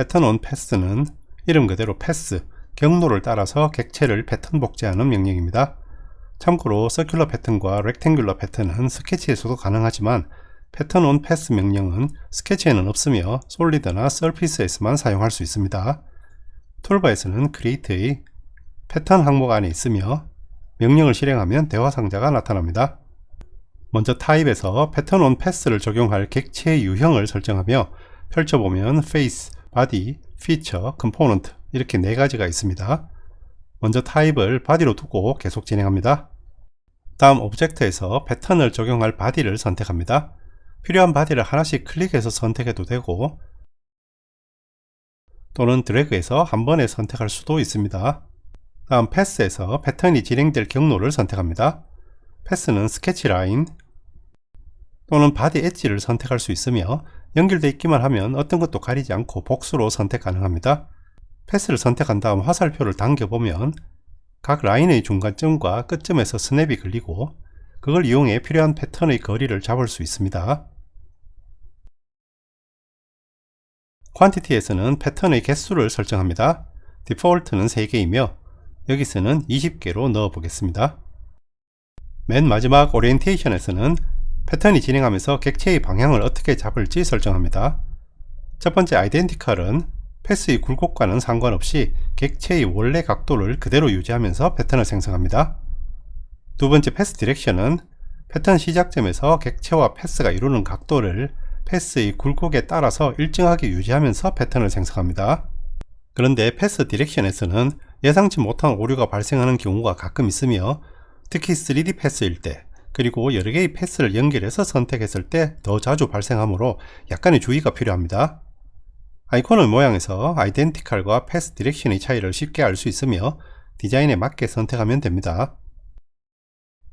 패턴 on pass는 이름 그대로 패스, 경로를 따라서 객체를 패턴 복제하는 명령입니다. 참고로 서큘러 패턴과 렉탱귤러 패턴은 스케치에서도 가능하지만 패턴 on pass 명령은 스케치에는 없으며 솔리드나 서피스에서만 사용할 수 있습니다. 툴바에서는 create의 패턴 항목 안에 있으며 명령을 실행하면 대화 상자가 나타납니다. 먼저 타입에서 패턴 on pass를 적용할 객체의 유형을 설정하며 펼쳐보면 face, body, feature, component 이렇게 4가지가 있습니다. 먼저 타입을 body로 두고 계속 진행합니다. 다음 오브젝트에서 패턴을 적용할 body를 선택합니다. 필요한 body를 하나씩 클릭해서 선택해도 되고 또는 드래그해서 한 번에 선택할 수도 있습니다. 다음 패스에서 패턴이 진행될 경로를 선택합니다. 패스는 스케치 라인 또는 바디 엣지를 선택할 수 있으며 연결되어 있기만 하면 어떤 것도 가리지 않고 복수로 선택 가능합니다. 패스를 선택한 다음 화살표를 당겨보면 각 라인의 중간점과 끝점에서 스냅이 걸리고 그걸 이용해 필요한 패턴의 거리를 잡을 수 있습니다. 퀀티티에서는 패턴의 개수를 설정합니다. 디폴트는 3개이며 여기서는 20개로 넣어 보겠습니다. 맨 마지막 오리엔테이션에서는 패턴이 진행하면서 객체의 방향을 어떻게 잡을지 설정합니다. 첫 번째 아이덴티컬은 패스의 굴곡과는 상관없이 객체의 원래 각도를 그대로 유지하면서 패턴을 생성합니다. 두 번째 패스 디렉션은 패턴 시작점에서 객체와 패스가 이루는 각도를 패스의 굴곡에 따라서 일정하게 유지하면서 패턴을 생성합니다. 그런데 패스 디렉션에서는 예상치 못한 오류가 발생하는 경우가 가끔 있으며 특히 3D 패스일 때 그리고 여러 개의 패스를 연결해서 선택했을 때 더 자주 발생하므로 약간의 주의가 필요합니다. 아이콘의 모양에서 아이덴티컬과 패스 디렉션의 차이를 쉽게 알 수 있으며 디자인에 맞게 선택하면 됩니다.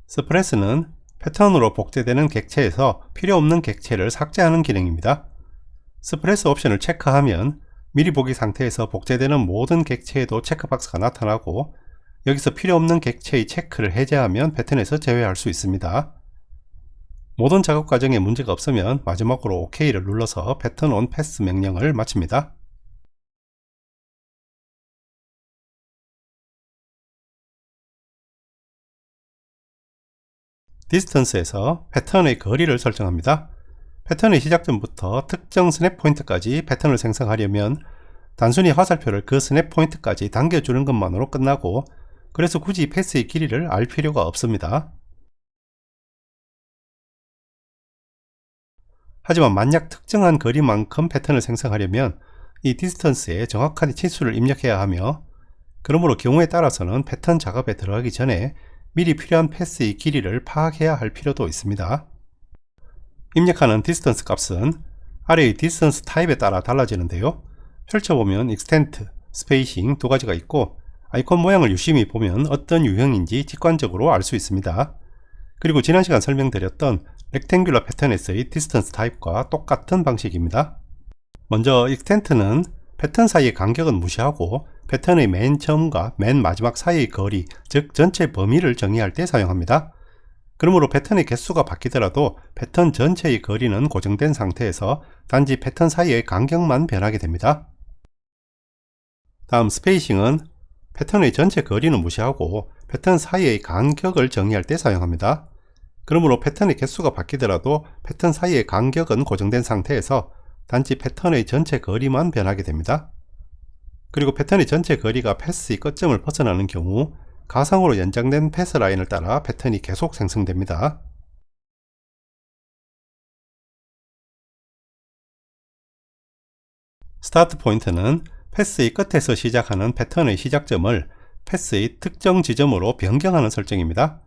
스프레스는 패턴으로 복제되는 객체에서 필요 없는 객체를 삭제하는 기능입니다. 스프레스 옵션을 체크하면 미리 보기 상태에서 복제되는 모든 객체에도 체크박스가 나타나고 여기서 필요 없는 객체의 체크를 해제하면 패턴에서 제외할 수 있습니다. 모든 작업 과정에 문제가 없으면 마지막으로 OK를 눌러서 패턴 on pass 명령을 마칩니다. 디스턴스에서 패턴의 거리를 설정합니다. 패턴의 시작점부터 특정 스냅 포인트까지 패턴을 생성하려면 단순히 화살표를 그 스냅 포인트까지 당겨주는 것만으로 끝나고 그래서 굳이 패스의 길이를 알 필요가 없습니다. 하지만 만약 특정한 거리만큼 패턴을 생성하려면 이 디스턴스에 정확한 치수를 입력해야 하며 그러므로 경우에 따라서는 패턴 작업에 들어가기 전에 미리 필요한 패스의 길이를 파악해야 할 필요도 있습니다. 입력하는 디스턴스 값은 아래의 디스턴스 타입에 따라 달라지는데요. 펼쳐보면 extent, spacing 2가지가 있고 아이콘 모양을 유심히 보면 어떤 유형인지 직관적으로 알 수 있습니다. 그리고 지난 시간 설명드렸던 렉탱귤러 패턴에서의 디스턴스 타입과 똑같은 방식입니다. 먼저 extent는 패턴 사이의 간격은 무시하고 패턴의 맨 처음과 맨 마지막 사이의 거리, 즉 전체 범위를 정의할 때 사용합니다. 그러므로 패턴의 개수가 바뀌더라도 패턴 전체의 거리는 고정된 상태에서 단지 패턴 사이의 간격만 변하게 됩니다. 다음 스페이싱은 패턴의 전체 거리는 무시하고 패턴 사이의 간격을 정의할 때 사용합니다. 그러므로 패턴의 개수가 바뀌더라도 패턴 사이의 간격은 고정된 상태에서 단지 패턴의 전체 거리만 변하게 됩니다. 그리고 패턴의 전체 거리가 패스의 끝점을 벗어나는 경우 가상으로 연장된 패스 라인을 따라 패턴이 계속 생성됩니다. 스타트 포인트는 패스의 끝에서 시작하는 패턴의 시작점을 패스의 특정 지점으로 변경하는 설정입니다.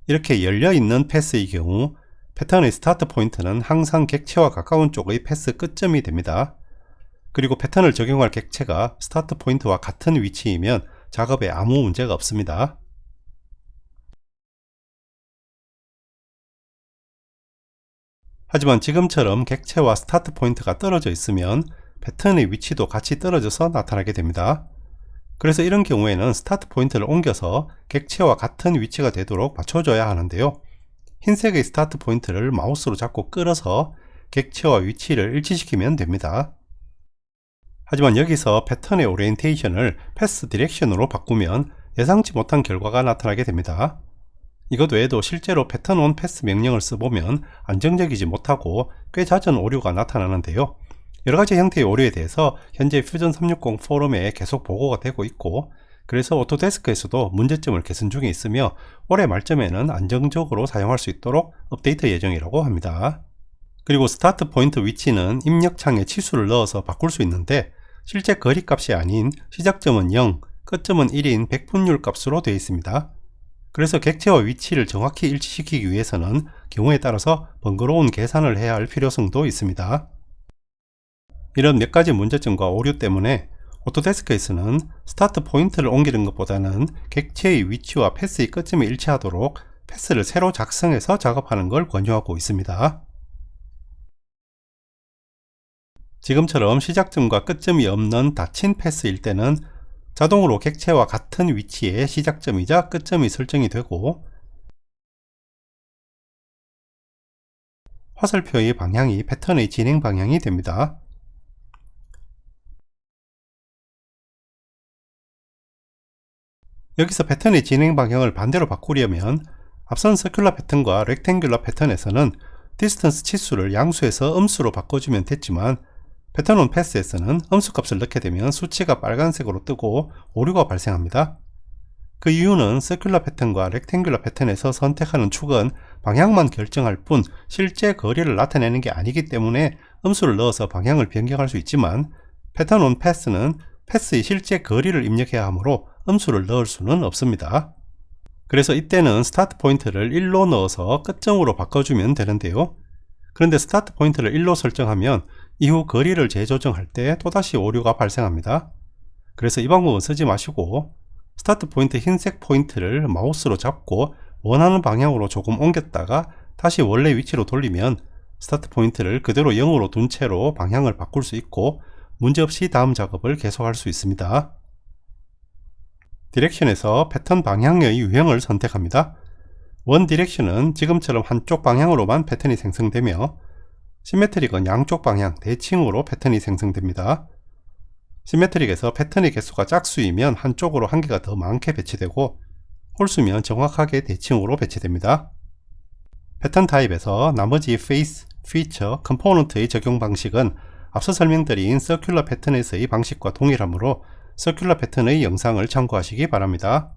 이렇게 열려있는 패스의 경우 패턴의 스타트 포인트는 항상 객체와 가까운 쪽의 패스 끝점이 됩니다. 그리고 패턴을 적용할 객체가 스타트 포인트와 같은 위치이면 작업에 아무 문제가 없습니다. 하지만 지금처럼 객체와 스타트 포인트가 떨어져 있으면 패턴의 위치도 같이 떨어져서 나타나게 됩니다. 그래서 이런 경우에는 스타트 포인트를 옮겨서 객체와 같은 위치가 되도록 맞춰줘야 하는데요. 흰색의 스타트 포인트를 마우스로 잡고 끌어서 객체와 위치를 일치시키면 됩니다. 하지만 여기서 패턴의 오리엔테이션을 패스 디렉션으로 바꾸면 예상치 못한 결과가 나타나게 됩니다. 이것 외에도 실제로 패턴 온 패스 명령을 써보면 안정적이지 못하고 꽤 잦은 오류가 나타나는데요. 여러가지 형태의 오류에 대해서 현재 퓨전 360 포럼에 계속 보고가 되고 있고, 그래서 오토데스크에서도 문제점을 개선 중에 있으며 올해 말쯤에는 안정적으로 사용할 수 있도록 업데이트 예정이라고 합니다. 그리고 스타트 포인트 위치는 입력창에 치수를 넣어서 바꿀 수 있는데 실제 거리값이 아닌 시작점은 0, 끝점은 1인 100분율 값으로 되어 있습니다. 그래서 객체와 위치를 정확히 일치시키기 위해서는 경우에 따라서 번거로운 계산을 해야 할 필요성도 있습니다. 이런 몇 가지 문제점과 오류 때문에 오토데스크에서는 스타트 포인트를 옮기는 것보다는 객체의 위치와 패스의 끝점이 일치하도록 패스를 새로 작성해서 작업하는 걸 권유하고 있습니다. 지금처럼 시작점과 끝점이 없는 닫힌 패스일 때는 자동으로 객체와 같은 위치에 시작점이자 끝점이 설정이 되고, 화살표의 방향이 패턴의 진행 방향이 됩니다. 여기서 패턴의 진행 방향을 반대로 바꾸려면 앞선 서큘러 패턴과 렉탱귤러 패턴에서는 디스턴스 치수를 양수에서 음수로 바꿔주면 됐지만 패턴 온 패스에서는 음수 값을 넣게 되면 수치가 빨간색으로 뜨고 오류가 발생합니다. 그 이유는 서큘러 패턴과 렉탱귤러 패턴에서 선택하는 축은 방향만 결정할 뿐 실제 거리를 나타내는 게 아니기 때문에 음수를 넣어서 방향을 변경할 수 있지만, 패턴 온 패스는 패스의 실제 거리를 입력해야 하므로 음수를 넣을 수는 없습니다. 그래서 이때는 스타트 포인트를 1로 넣어서 끝점으로 바꿔주면 되는데요. 그런데 스타트 포인트를 1로 설정하면 이후 거리를 재조정할 때 또다시 오류가 발생합니다. 그래서 이 방법은 쓰지 마시고 스타트 포인트 흰색 포인트를 마우스로 잡고 원하는 방향으로 조금 옮겼다가 다시 원래 위치로 돌리면 스타트 포인트를 그대로 0으로 둔 채로 방향을 바꿀 수 있고 문제없이 다음 작업을 계속할 수 있습니다. 디렉션에서 패턴 방향의 유형을 선택합니다. 원 디렉션은 지금처럼 한쪽 방향으로만 패턴이 생성되며, 시메트릭은 양쪽 방향 대칭으로 패턴이 생성됩니다. 시메트릭에서 패턴의 개수가 짝수이면 한쪽으로 한 개가 더 많게 배치되고, 홀수면 정확하게 대칭으로 배치됩니다. 패턴 타입에서 나머지 페이스, 피처, 컴포넌트의 적용 방식은 앞서 설명드린 서큘러 패턴에서의 방식과 동일하므로 서큘러 패턴의 영상을 참고하시기 바랍니다.